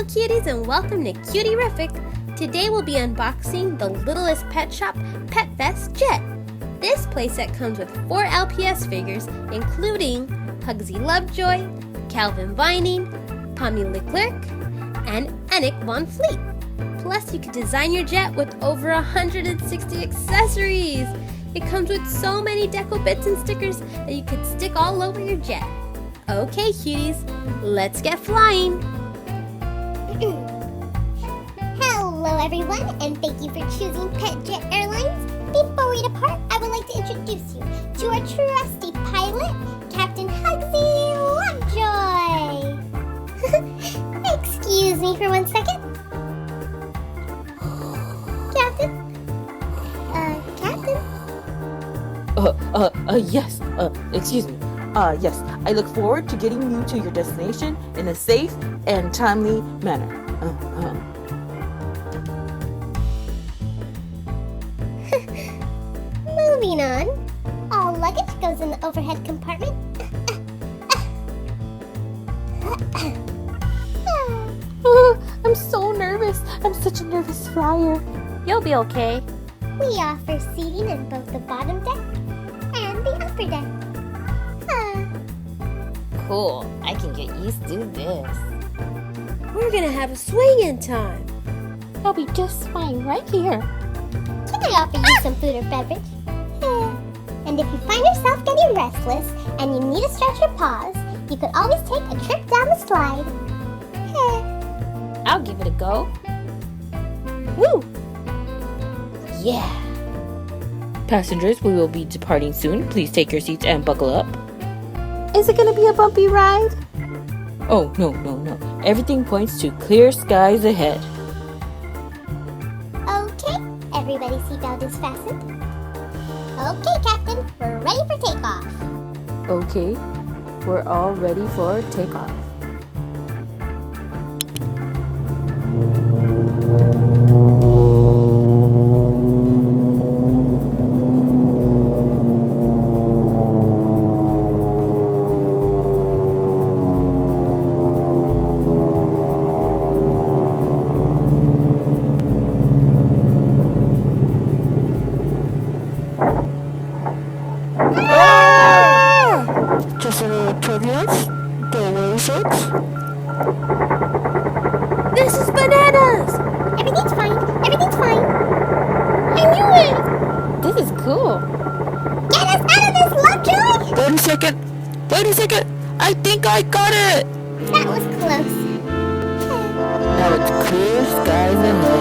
cuties, and welcome to CutieRific. Today we'll be unboxing the Littlest Pet Shop Pet Fest Jet. This playset comes with 4 LPS figures, including Hugsy LoveJoy, Kelvin Vinning, Pommy Leclerc, and Anik Von Fleet. Plus, you can design your jet with over 160 accessories. It comes with so many Deco bits and stickers that you could stick all over your jet. Okay, cuties, let's get flying. Hello everyone, and thank you for choosing Pet Jet Airlines. Before we depart, I would like to introduce you to our trusty pilot, Captain Hugsy LoveJoy. Excuse me for 1 second. Captain? Captain? Yes, excuse me. Yes, I look forward to getting you to your destination in a safe and timely manner. Moving on. All luggage goes in the overhead compartment. I'm so nervous. I'm such a nervous flyer. You'll be okay. We offer seating in both the bottom deck and the upper deck. Cool, I can get used to this. We're gonna have a swing-in time. I'll be just fine right here. Can I offer you some food or beverage? And if you find yourself getting restless and you need to stretch your paws, you could always take a trip down the slide. I'll give it a go. Woo! Yeah. Passengers, we will be departing soon. Please take your seats and buckle up. Is it gonna be a bumpy ride? Oh, no. Everything points to clear skies ahead. Okay, everybody's seatbelt is fastened. Okay, Captain, we're ready for takeoff. Okay, we're all ready for takeoff. Just a little turbulence. Don't worry, folks. This is bananas! Everything's fine. Everything's fine. I knew it. This is cool. Get us out of this, Lovejoy! Wait a second. I think I got it. That was close. Now it's clear skies ahead.